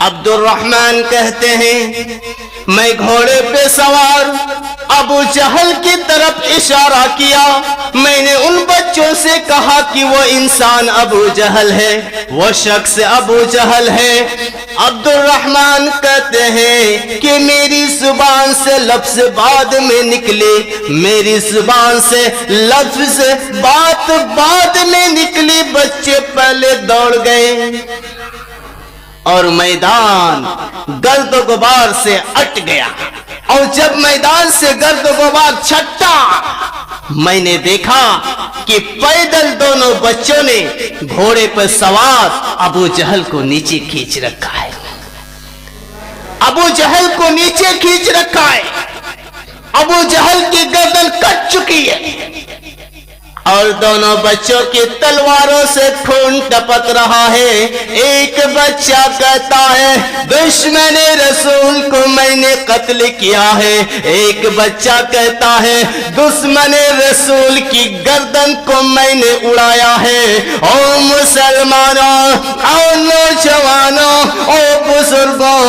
عبد الرحمن کہتے ہیں میں گھوڑے پہ سوار ابو جہل کی طرف اشارہ کیا، میں نے ان بچوں سے کہا کہ وہ انسان ابو جہل ہے، وہ شخص ابو جہل ہے۔ عبد الرحمن کہتے ہیں کہ میری زبان سے لفظ بعد میں نکلی، میری زبان سے لفظ بات بعد میں نکلی، بچے پہلے دوڑ گئے اور میدان گرد و غبار سے اٹ گیا، اور جب میدان سے گرد و غبار چھٹا میں نے دیکھا کہ پیدل دونوں بچوں نے گھوڑے پر سوار ابو جہل کو نیچے کھینچ رکھا ہے، ابو جہل کو نیچے کھینچ رکھا ہے، ابو جہل کی گردن کٹ چکی ہے اور دونوں بچوں کی تلواروں سے خون ٹپک رہا ہے۔ ایک بچہ کہتا ہے دشمن رسول کو میں نے قتل کیا ہے، ایک بچہ کہتا ہے دشمن رسول کی گردن کو میں نے اڑایا ہے۔ او مسلمانوں، او نوجوانوں، او بزرگوں،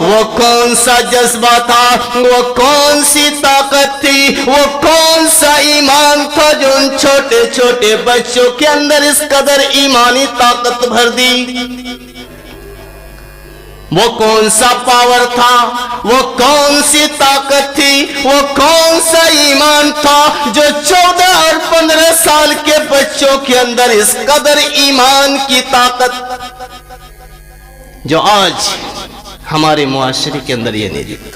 وہ کون سا جذبہ تھا، وہ کون سی طاقت تھی، وہ کون سا ایمان تھا جو ان چھوٹے چھوٹے بچوں کے اندر اس قدر ایمانی طاقت بھر دی؟ وہ کون سا پاور تھا، وہ کون سی طاقت تھی، وہ کون سا ایمان تھا جو 14 اور 15 سال کے بچوں کے اندر اس قدر ایمان کی طاقت جو آج ہمارے معاشرے کے اندر یہ نہیں دکھتا۔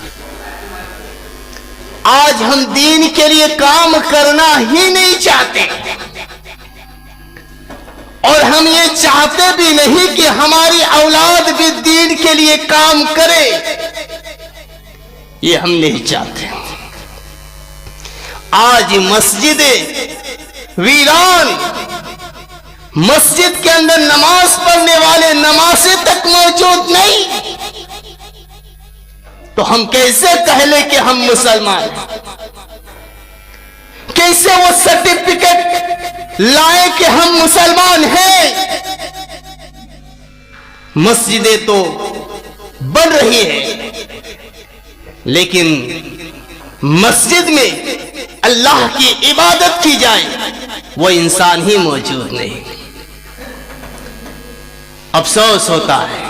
آج ہم دین کے لیے کام کرنا ہی نہیں چاہتے، اور ہم یہ چاہتے بھی نہیں کہ ہماری اولاد بھی دین کے لیے کام کرے، یہ ہم نہیں چاہتے۔ آج مسجدیں ویران، مسجد کے اندر نماز پڑھنے والے نمازیں تک موجود نہیں، تو ہم کیسے کہہ لیں کہ ہم مسلمان ہیں؟ کیسے وہ سرٹیفکیٹ لائیں کہ ہم مسلمان ہیں؟ مسجدیں تو بن رہی ہیں، لیکن مسجد میں اللہ کی عبادت کی جائے وہ انسان ہی موجود نہیں۔ افسوس ہوتا ہے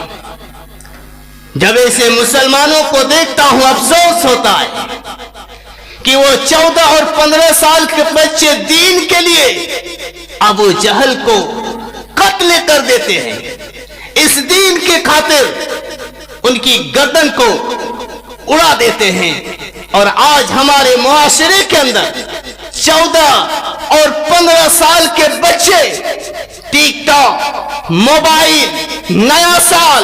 جب ایسے مسلمانوں کو دیکھتا ہوں، افسوس ہوتا ہے کہ وہ 14 اور 15 سال کے بچے دین کے لیے ابو جہل کو قتل کر دیتے ہیں، اس دین کے خاطر ان کی گردن کو اڑا دیتے ہیں۔ اور آج ہمارے معاشرے کے اندر 14 اور 15 سال کے بچے ٹک ٹاک، موبائل، نیا سال،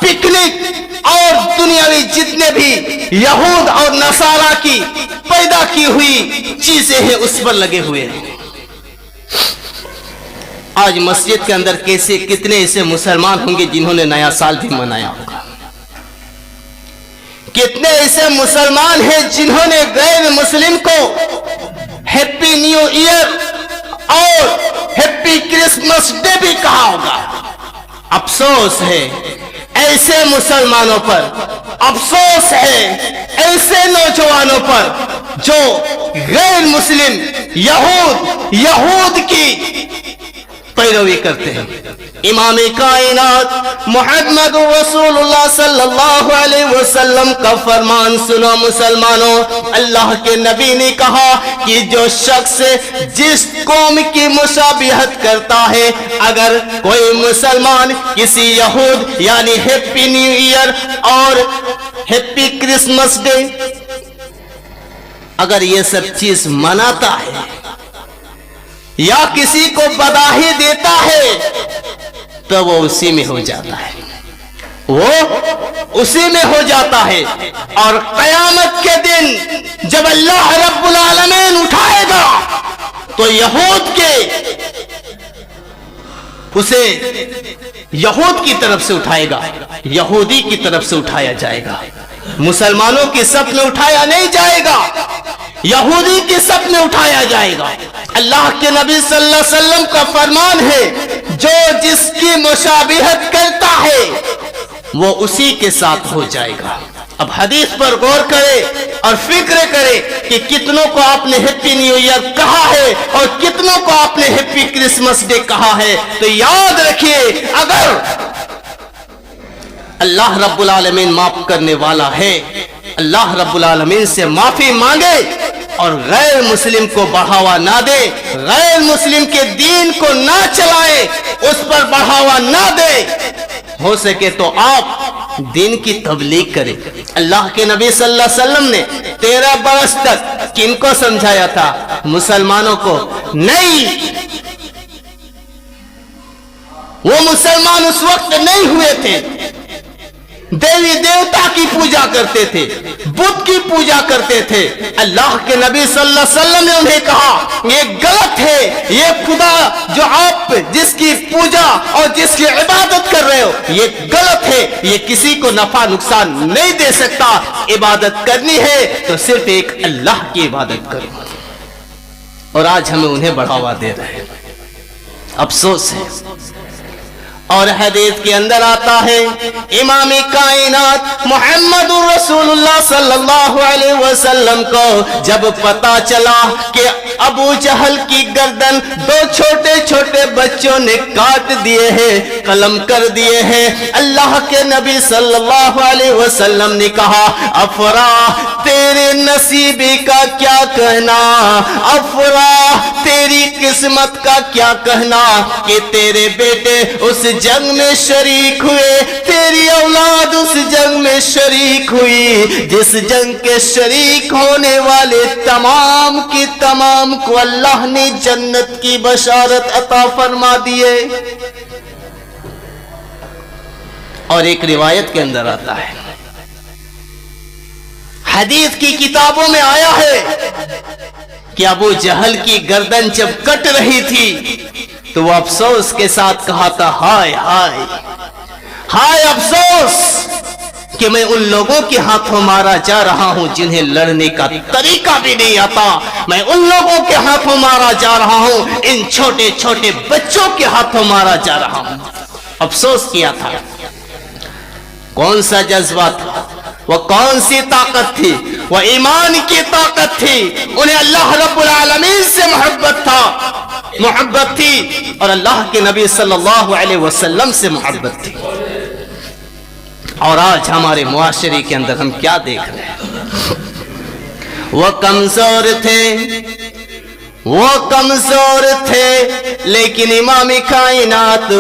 پکنک اور دنیاوی جتنے بھی یہود اور نصارہ کی پیدا کی ہوئی چیزیں ہیں اس پر لگے ہوئے ہیں۔ آج مسجد کے اندر کیسے کتنے ایسے مسلمان ہوں گے جنہوں نے نیا سال بھی منایا ہوگا؟ کتنے ایسے مسلمان ہیں جنہوں نے غیر مسلم کو ہیپی نیو ایئر اور ہیپی کرسمس ڈے بھی کہا ہوگا؟ افسوس ہے ایسے مسلمانوں پر، افسوس ہے ایسے نوجوانوں پر جو غیر مسلم یہود کی پیروی کرتے ہیں۔ امام کائنات محمد رسول اللہ صلی اللہ علیہ وسلم کا فرمان سنو مسلمانوں، اللہ کے نبی نے کہا کہ جو شخص جس قوم کی مشابہت کرتا ہے، اگر کوئی مسلمان کسی یہود یعنی ہیپی نیو ایئر اور ہیپی کرسمس ڈے اگر یہ سب چیز مناتا ہے یا کسی کو بداہی دیتا ہے تو وہ اسی میں ہو جاتا ہے، وہ اسی میں ہو جاتا ہے۔ اور قیامت کے دن جب اللہ رب العالمین اٹھائے گا تو اسے یہود کی طرف سے اٹھائے گا، یہودی کی طرف سے اٹھایا جائے گا، مسلمانوں کی صف میں اٹھایا نہیں جائے گا، یہودی کی صف میں اٹھایا جائے گا۔ اللہ کے نبی صلی اللہ علیہ وسلم کا فرمان ہے جو جس کی مشابہت کرتا ہے وہ اسی کے ساتھ ہو جائے گا۔ اب حدیث پر غور کرے اور فکر کرے کہ کتنوں کو آپ نے ہیپی نیو ایئر کہا ہے اور کتنوں کو آپ نے ہیپی کرسمس ڈے کہا ہے۔ تو یاد رکھیے، اگر اللہ رب العالمین معاف کرنے والا ہے، اللہ رب العالمین سے معافی مانگے اور غیر مسلم کو بڑھاوا نہ دے، غیر مسلم کے دین کو نہ چلائے، اس پر بڑھاوا نہ دے، ہو سکے تو آپ دین کی تبلیغ کریں۔ اللہ کے نبی صلی اللہ علیہ وسلم نے 13 برس تک کن کو سمجھایا تھا؟ مسلمانوں کو نہیں۔ وہ مسلمان اس وقت نہیں ہوئے تھے، دیوی دیوتا کی پوجا کرتے تھے، بت کی پوجا کرتے تھے۔ اللہ کے نبی صلی اللہ علیہ وسلم نے انہیں کہا یہ غلط ہے، یہ خدا جو آپ جس کی پوجا اور جس کی عبادت کر رہے ہو یہ غلط ہے، یہ کسی کو نفع نقصان نہیں دے سکتا، عبادت کرنی ہے تو صرف ایک اللہ کی عبادت کرو۔ اور آج ہمیں انہیں بڑھاوا دے رہے ہیں، افسوس ہے۔ اور حدیث کے اندر آتا ہے امام کائنات محمد رسول اللہ صلی اللہ علیہ وسلم کو جب پتا چلا کہ ابو جہل کی گردن 2 چھوٹے چھوٹے بچوں نے کاٹ دیے ہیں، قلم کر دیے ہیں، اللہ کے نبی صلی اللہ علیہ وسلم نے کہا افراح تیرے نصیبی کا کیا کہنا، افراح تیری قسمت کا کیا کہنا کہ تیرے بیٹے اس جنگ میں شریک ہوئے، تیری اولاد اس جنگ میں شریک ہوئی جس جنگ کے شریک ہونے والے تمام کی تمام کو اللہ نے جنت کی بشارت عطا فرما دیے۔ اور ایک روایت کے اندر آتا ہے، حدیث کی کتابوں میں آیا ہے کہ ابو جہل کی گردن جب کٹ رہی تھی تو وہ افسوس کے ساتھ کہا تھا ہائے ہائے ہائے افسوس کہ میں ان لوگوں کے ہاتھوں مارا جا رہا ہوں جنہیں لڑنے کا طریقہ بھی نہیں آتا، میں ان لوگوں کے ہاتھوں مارا جا رہا ہوں، ان چھوٹے چھوٹے بچوں کے ہاتھوں مارا جا رہا ہوں۔ افسوس کیا تھا۔ کون سا جذبہ تھا؟ وہ کون سی طاقت تھی؟ وہ ایمان کی طاقت تھی، انہیں اللہ رب العالمین سے محبت تھی اور اللہ کے نبی صلی اللہ علیہ وسلم سے محبت تھی۔ اور آج ہمارے معاشرے کے اندر ہم کیا دیکھ رہے ہیں؟ وہ کمزور تھے لیکن امام کائنات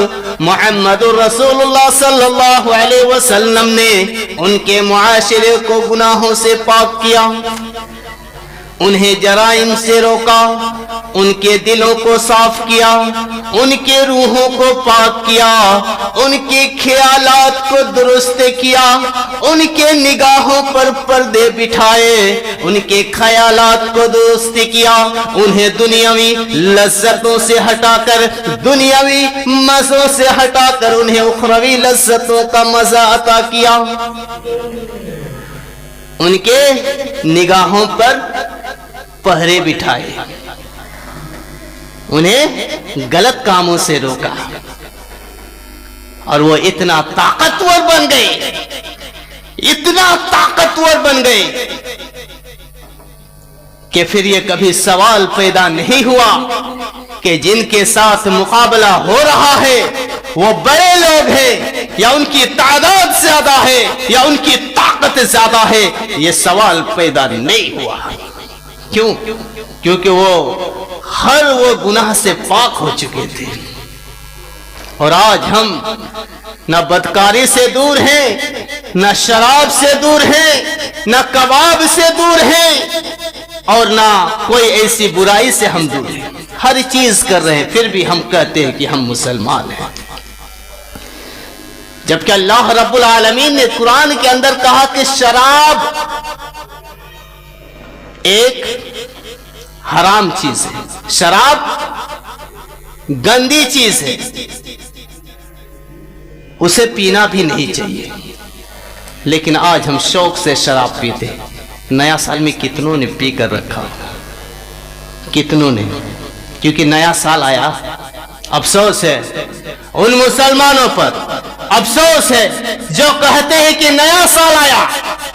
محمد رسول اللہ صلی اللہ علیہ وسلم نے ان کے معاشرے کو گناہوں سے پاک کیا، انہیں جرائم سے روکا، ان کے دلوں کو صاف کیا، ان کے روحوں کو پاک کیا، ان کے خیالات کو درست کیا، ان کے نگاہوں پر پردے بٹھائے، ان کے خیالات کو درست کیا، انہیں دنیاوی لذتوں سے ہٹا کر، دنیاوی مزوں سے ہٹا کر انہیں اخروی لذتوں کا مزہ عطا کیا، ان کے نگاہوں پر پہرے بٹھائے، انہیں غلط کاموں سے روکا، اور وہ اتنا طاقتور بن گئے، اتنا طاقتور بن گئے کہ پھر یہ کبھی سوال پیدا نہیں ہوا کہ جن کے ساتھ مقابلہ ہو رہا ہے وہ بڑے لوگ ہیں یا ان کی تعداد زیادہ ہے یا ان کی طاقت زیادہ ہے، یہ سوال پیدا نہیں ہوا۔ کیوں؟ کیونکہ وہ گناہ سے پاک ہو چکے تھے۔ اور آج ہم نہ بدکاری سے دور ہیں، نہ شراب سے دور ہیں، نہ کباب سے دور ہیں، اور نہ کوئی ایسی برائی سے ہم دور ہیں، ہر چیز کر رہے ہیں، پھر بھی ہم کہتے ہیں کہ ہم مسلمان ہیں، جبکہ اللہ رب العالمین نے قرآن کے اندر کہا کہ شراب ایک حرام چیز ہے، شراب گندی چیز ہے، اسے پینا بھی نہیں چاہیے، لیکن آج ہم شوق سے شراب پیتے ہیں۔ نیا سال میں کتنوں نے پی کر رکھا، کتنوں نے، کیونکہ نیا سال آیا۔ افسوس ہے ان مسلمانوں پر، افسوس ہے جو کہتے ہیں کہ نیا سال آیا.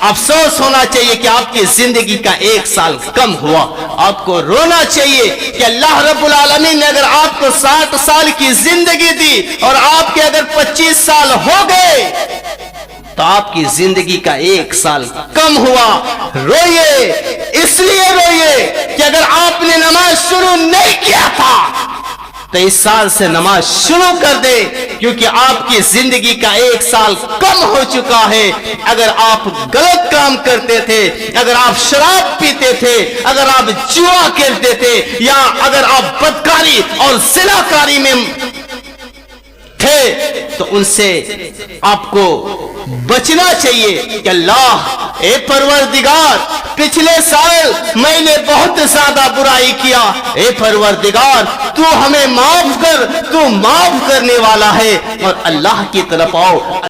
افسوس ہونا چاہیے کہ آپ کی زندگی کا 1 سال کم ہوا. آپ کو رونا چاہیے کہ اللہ رب العالمین نے اگر آپ کو 60 سال کی زندگی دی اور آپ کے اگر 25 سال ہو گئے تو آپ کی زندگی کا 1 سال کم ہوا. روئیے، اس لیے روئیے کہ اگر آپ نے نماز شروع نہیں کیا تھا تو اس سال سے نماز شروع کر دے، کیونکہ آپ کی زندگی کا 1 سال کم ہو چکا ہے. اگر آپ غلط کام کرتے تھے، اگر آپ شراب پیتے تھے، اگر آپ جوا کھیلتے تھے، یا اگر آپ بدکاری اور زناکاری میں تھے تو ان سے آپ کو بچنا چاہیے کہ اللہ اے پروردگار پچھلے سال میں نے بہت زیادہ برائی کیا، اے پروردگار تو ہمیں معاف کر، تو معاف کرنے والا ہے. اور اللہ کی طرف آؤ.